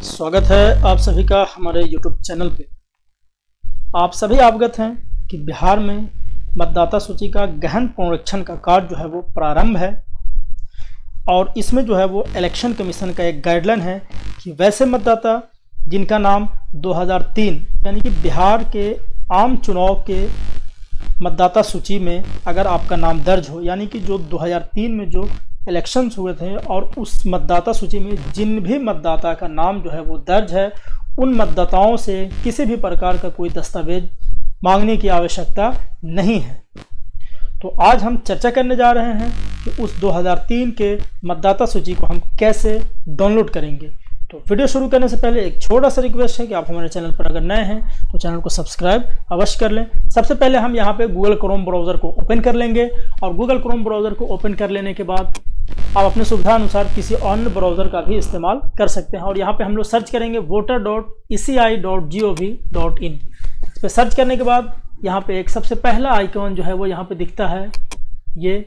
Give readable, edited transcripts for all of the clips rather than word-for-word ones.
स्वागत है आप सभी का हमारे YouTube चैनल पे। आप सभी अवगत हैं कि बिहार में मतदाता सूची का गहन पुनरीक्षण का कार्य जो है वो प्रारंभ है और इसमें जो है वो इलेक्शन कमीशन का एक गाइडलाइन है कि वैसे मतदाता जिनका नाम 2003 यानी कि बिहार के आम चुनाव के मतदाता सूची में अगर आपका नाम दर्ज हो, यानी कि जो 2003 में जो इलेक्शंस हुए थे और उस मतदाता सूची में जिन भी मतदाता का नाम जो है वो दर्ज है, उन मतदाताओं से किसी भी प्रकार का कोई दस्तावेज मांगने की आवश्यकता नहीं है। तो आज हम चर्चा करने जा रहे हैं कि उस 2003 के मतदाता सूची को हम कैसे डाउनलोड करेंगे। तो वीडियो शुरू करने से पहले एक छोटा सा रिक्वेस्ट है कि आप हमारे चैनल पर अगर नए हैं तो चैनल को सब्सक्राइब अवश्य कर लें। सबसे पहले हम यहाँ पे गूगल क्रोम ब्राउज़र को ओपन कर लेंगे और गूगल क्रोम ब्राउज़र को ओपन कर लेने के बाद आप अपने सुविधा अनुसार किसी अन्य ब्राउज़र का भी इस्तेमाल कर सकते हैं और यहाँ पे हम लोग सर्च करेंगे voter.eci.gov.in। इस पर सर्च करने के बाद यहाँ पे एक सबसे पहला आइकॉन जो है वो यहाँ पे दिखता है, ये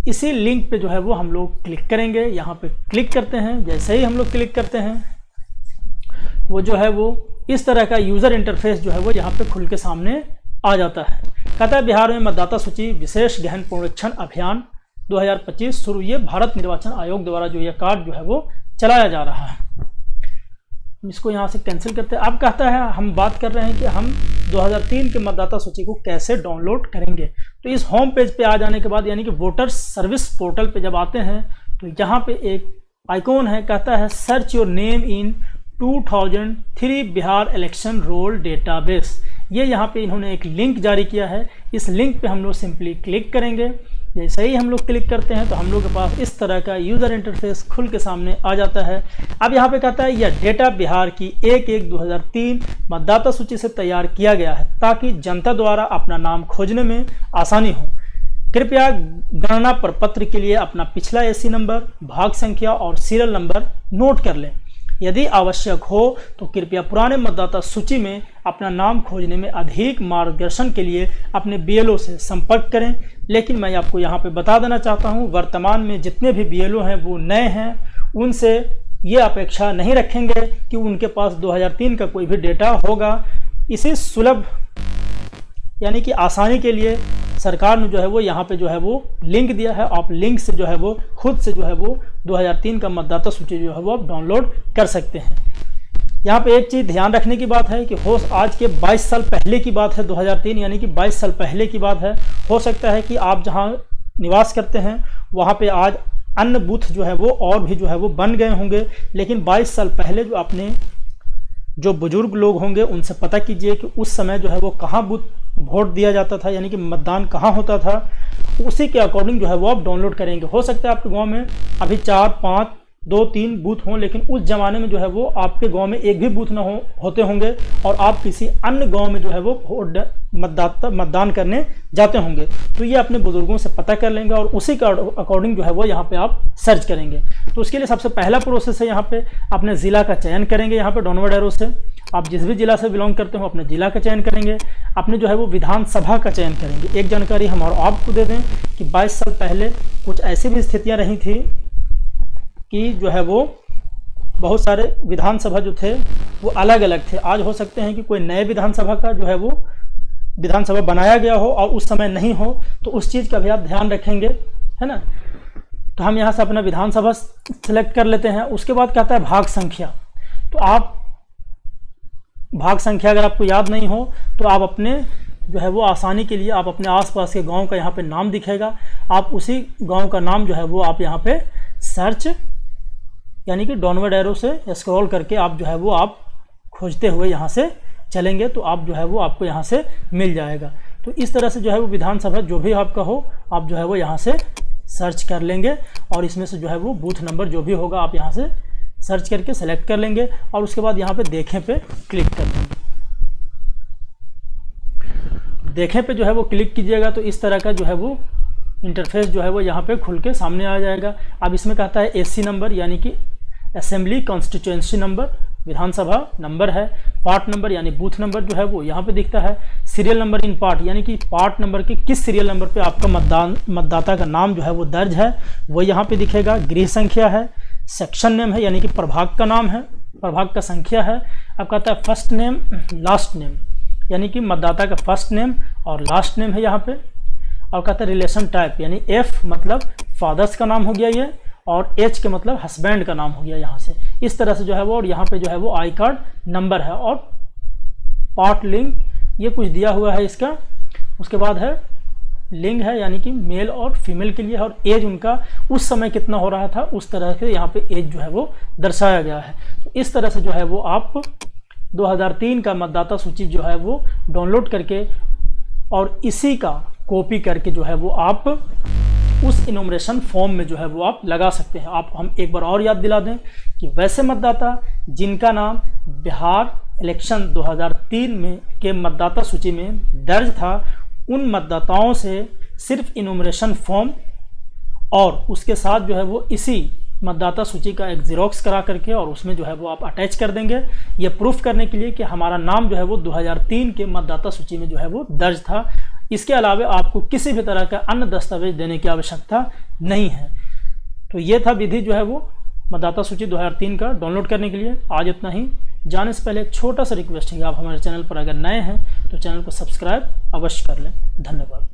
इसी लिंक पे जो है वो हम लोग क्लिक करेंगे। यहाँ पे क्लिक करते हैं, जैसे ही हम लोग क्लिक करते हैं वो जो है वो इस तरह का यूज़र इंटरफेस जो है वो यहाँ पे खुल के सामने आ जाता है। कहता है बिहार में मतदाता सूची विशेष गहन पुनरीक्षण अभियान 2025 शुरू। ये भारत निर्वाचन आयोग द्वारा जो यह कार्य जो है वो चलाया जा रहा है। इसको यहाँ से कैंसिल करते हैं। अब कहता है हम बात कर रहे हैं कि हम 2003 के मतदाता सूची को कैसे डाउनलोड करेंगे। तो इस होम पेज पे आ जाने के बाद यानी कि वोटर सर्विस पोर्टल पे जब आते हैं तो यहाँ पे एक आइकॉन है, कहता है search your name in 2003 Bihar election roll database. ये यहाँ पे इन्होंने एक लिंक जारी किया है। इस लिंक पे हम लोग सिंपली क्लिक करेंगे। जैसे ही हम लोग क्लिक करते हैं तो हम लोग के पास इस तरह का यूज़र इंटरफेस खुल के सामने आ जाता है। अब यहाँ पे कहता है यह डेटा बिहार की 1/1/2003 मतदाता सूची से तैयार किया गया है ताकि जनता द्वारा अपना नाम खोजने में आसानी हो। कृपया गणना प्रपत्र के लिए अपना पिछला एसी नंबर, भाग संख्या और सीरियल नंबर नोट कर लें। यदि आवश्यक हो तो कृपया पुराने मतदाता सूची में अपना नाम खोजने में अधिक मार्गदर्शन के लिए अपने बीएलओ से संपर्क करें। लेकिन मैं आपको यहाँ पे बता देना चाहता हूँ, वर्तमान में जितने भी बीएलओ हैं वो नए हैं, उनसे ये अपेक्षा नहीं रखेंगे कि उनके पास 2003 का कोई भी डेटा होगा। इसे सुलभ यानी कि आसानी के लिए सरकार ने जो है वो यहाँ पे जो है वो लिंक दिया है। आप लिंक से जो है वो खुद से जो है वो 2003 का मतदाता सूची जो है वो आप डाउनलोड कर सकते हैं। यहाँ पे एक चीज़ ध्यान रखने की बात है कि आज के 22 साल पहले की बात है, 2003 यानी कि 22 साल पहले की बात है। हो सकता है कि आप जहाँ निवास करते हैं वहाँ पे आज अन्य बूथ जो है वो और भी जो है वो बन गए होंगे, लेकिन 22 साल पहले जो अपने जो बुजुर्ग लोग होंगे उनसे पता कीजिए कि उस समय जो है वो कहाँ बूथ वोट दिया जाता था, यानी कि मतदान कहाँ होता था। उसी के अकॉर्डिंग जो है वो आप डाउनलोड करेंगे। हो सकता है आपके गांव में अभी 4, 5, 2, 3 बूथ हों, लेकिन उस ज़माने में जो है वो आपके गांव में एक भी बूथ ना होते होंगे और आप किसी अन्य गांव में जो है वो मतदान करने जाते होंगे। तो ये अपने बुजुर्गों से पता कर लेंगे और उसी का अकॉर्डिंग जो है वो यहाँ पे आप सर्च करेंगे। तो उसके लिए सबसे पहला प्रोसेस है, यहाँ पे अपने ज़िला का चयन करेंगे। यहाँ पे डाउनलोड एरो से आप जिस भी जिला से बिलोंग करते हो अपने जिला का चयन करेंगे। अपने जो है वो विधानसभा का चयन करेंगे। एक जानकारी हम और आपको दे दें कि 22 साल पहले कुछ ऐसी भी स्थितियाँ रही थी कि जो है वो बहुत सारे विधानसभा जो थे वो अलग अलग थे। आज हो सकते हैं कि कोई नए विधानसभा का जो है वो विधानसभा बनाया गया हो और उस समय नहीं हो, तो उस चीज़ का भी आप ध्यान रखेंगे, है ना। तो हम यहाँ से अपना विधानसभा सेलेक्ट कर लेते हैं। उसके बाद कहता है भाग संख्या। तो आप भाग संख्या अगर आपको याद नहीं हो तो आप अपने जो है वो आसानी के लिए आप अपने आसपास के गांव का यहाँ पे नाम दिखेगा, आप उसी गांव का नाम जो है वो आप यहाँ पे सर्च यानी कि डाउनवर्ड एरो से स्क्रॉल करके आप जो है वो आप खोजते हुए यहाँ से चलेंगे तो आप जो है वो आपको यहाँ से मिल जाएगा। तो इस तरह से जो है वो विधानसभा जो भी आपका हो आप जो है वो यहाँ से सर्च कर लेंगे और इसमें से जो है वो बूथ नंबर जो भी होगा आप यहाँ से सर्च करके सेलेक्ट कर लेंगे और उसके बाद यहाँ पे देखें पे क्लिक कर देंगे। देखें पे जो है वो क्लिक कीजिएगा तो इस तरह का जो है वो इंटरफेस जो है वो यहाँ पे खुल के सामने आ जाएगा। अब इसमें कहता है एसी नंबर यानी कि असेंबली कॉन्स्टिट्यूएंसी नंबर, विधानसभा नंबर है। पार्ट नंबर यानी बूथ नंबर जो है वो यहाँ पे दिखता है। सीरियल नंबर इन पार्ट यानी कि पार्ट नंबर के किस सीरियल नंबर पे आपका मतदाता का नाम जो है वो दर्ज है वो यहाँ पे दिखेगा। गृह संख्या है। सेक्शन नेम है यानी कि प्रभाग का नाम है। प्रभाग का संख्या है। अब कहता है फर्स्ट नेम लास्ट नेम, यानी कि मतदाता का फर्स्ट नेम और लास्ट नेम है यहाँ पे। और कहता है रिलेशन टाइप, यानी एफ मतलब फादर्स का नाम हो गया ये, और एच के मतलब हस्बैंड का नाम हो गया यहाँ से। इस तरह से जो है वो, और यहाँ पे जो है वो आई कार्ड नंबर है, और पार्ट लिंग ये कुछ दिया हुआ है इसका। उसके बाद है लिंग है, यानी कि मेल और फीमेल के लिए, और एज उनका उस समय कितना हो रहा था उस तरह से यहाँ पे एज जो है वो दर्शाया गया है। तो इस तरह से जो है वो आप 2003 का मतदाता सूची जो है वो डाउनलोड करके और इसी का कॉपी करके जो है वो आप उस इनोमरेशन फॉर्म में जो है वो आप लगा सकते हैं। आपको हम एक बार और याद दिला दें कि वैसे मतदाता जिनका नाम बिहार इलेक्शन 2003 में के मतदाता सूची में दर्ज था, उन मतदाताओं से सिर्फ इनोमरेशन फॉर्म और उसके साथ जो है वो इसी मतदाता सूची का एक ज़ेरॉक्स करा करके और उसमें जो है वो आप अटैच कर देंगे, ये प्रूफ करने के लिए कि हमारा नाम जो है वो 2003 के मतदाता सूची में जो है वो दर्ज था। इसके अलावा आपको किसी भी तरह का अन्य दस्तावेज देने की आवश्यकता नहीं है। तो ये था विधि जो है वो मतदाता सूची 2003 का डाउनलोड करने के लिए। आज इतना ही। जाने से पहले एक छोटा सा रिक्वेस्ट है कि आप हमारे चैनल पर अगर नए हैं तो चैनल को सब्सक्राइब अवश्य कर लें। धन्यवाद।